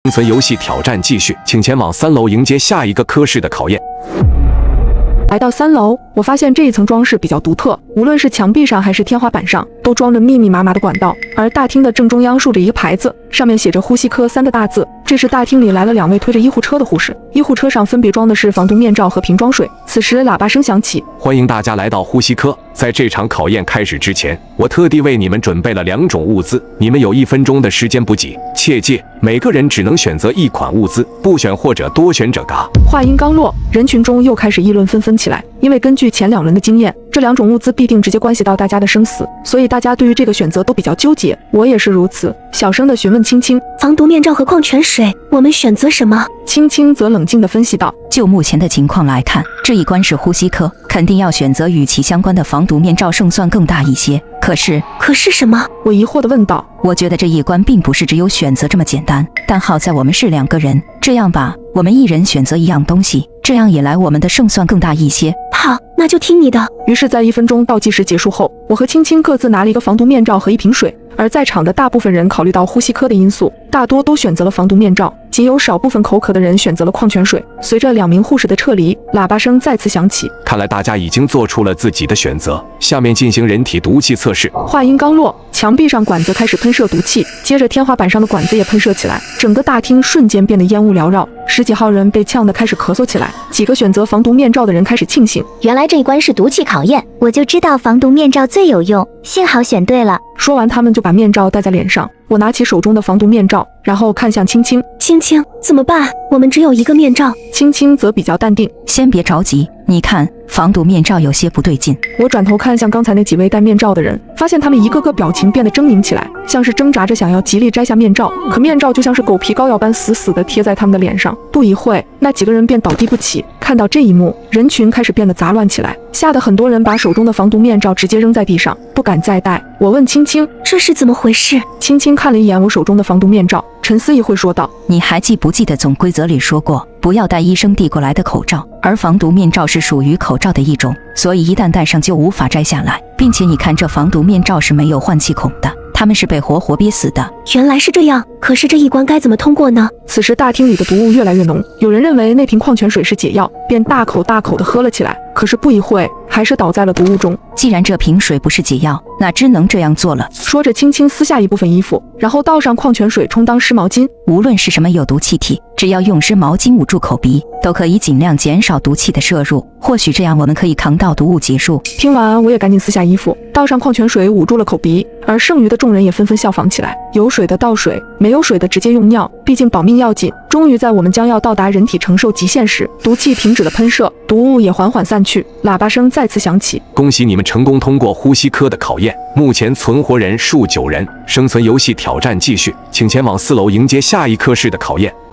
生存游戏挑战继续，请前往3楼迎接下一个科室的考验。来到3楼，我发现这一层装饰比较独特，无论是墙壁上还是天花板上，都装着密密麻麻的管道。而大厅的正中央竖着一个牌子，上面写着“呼吸科”3个大字。这时大厅里来了2位推着医护车的护士，医护车上分别装的是防毒面罩和瓶装水。此时喇叭声响起，欢迎大家来到呼吸科。在这场考验开始之前，我特地为你们准备了2种物资，你们有1分钟的时间补给，切记每个人只能选择1款物资，不选或者多选者嘎。话音刚落，人群中又开始议论纷纷起来，因为根据前2轮的经验，这2种物资必定直接关系到大家的生死，所以大家对于这个选择都比较纠结，我也是如此，小声的询问青青，防毒面罩和矿泉水，我们选择什么？青青则冷静地分析道，就目前的情况来看，这一关是呼吸科，肯定要选择与其相关的防毒面罩，胜算更大一些。可是什么？我疑惑地问道。我觉得这一关并不是只有选择这么简单，但好在我们是2个人，这样吧，我们一人选择1样东西，这样一来我们的胜算更大一些。好，那就听你的。于是在1分钟倒计时结束后，我和青青各自拿了一个防毒面罩和1瓶水，而在场的大部分人考虑到呼吸科的因素，大多都选择了防毒面罩，仅有少部分口渴的人选择了矿泉水。随着2名护士的撤离，喇叭声再次响起，看来大家已经做出了自己的选择，下面进行人体毒气测试。话音刚落，墙壁上管子开始喷射毒气，接着天花板上的管子也喷射起来，整个大厅瞬间变得烟雾缭绕，10几号人被呛得开始咳嗽起来。几个选择防毒面罩的人开始庆幸，原来这一关是毒气考验，我就知道防毒面罩最有用，幸好选对了。说完他们就把面罩戴在脸上，我拿起手中的防毒面罩，然后看向青青。青青，怎么办？我们只有1个面罩。青青则比较淡定，先别着急，你看防毒面罩有些不对劲。我转头看向刚才那几位戴面罩的人，发现他们一个个表情变得狰狞起来，像是挣扎着想要极力摘下面罩，可面罩就像是狗皮膏药般死死地贴在他们的脸上。不一会，那几个人便倒地不起。看到这一幕，人群开始变得杂乱起来，吓得很多人把手中的防毒面罩直接扔在地上，不敢再戴。我问青青，这是怎么回事？青青看了一眼我手中的防毒面罩，沉思一会说道，你还记不记得总规则里说过，不要戴医生递过来的口罩，而防毒面罩是属于口罩的一种，所以一旦戴上就无法摘下来，并且你看这防毒面罩是没有换气孔的，他们是被活活憋死的。原来是这样，可是这一关该怎么通过呢？此时大厅里的毒雾越来越浓，有人认为那瓶矿泉水是解药，便大口大口地喝了起来，可是不一会还是倒在了毒雾中。既然这瓶水不是解药，那只能这样做了。说着轻轻撕下一部分衣服，然后倒上矿泉水充当湿毛巾。无论是什么有毒气体，只要用湿毛巾捂住口鼻，都可以尽量减少毒气的摄入，或许这样我们可以扛到毒雾结束。听完我也赶紧撕下衣服，倒上矿泉水捂住了口鼻，而剩余的众人也纷纷效仿起来，有水的倒水，没有水的直接用尿，毕竟保命要紧。终于在我们将要到达人体承受极限时，毒气停止了喷射，毒雾也缓缓散去，喇叭声再次响起，恭喜你们成功通过呼吸科的考验，目前存活人数9人，生存游戏挑战继续，请前往4楼迎接下一科室的考验。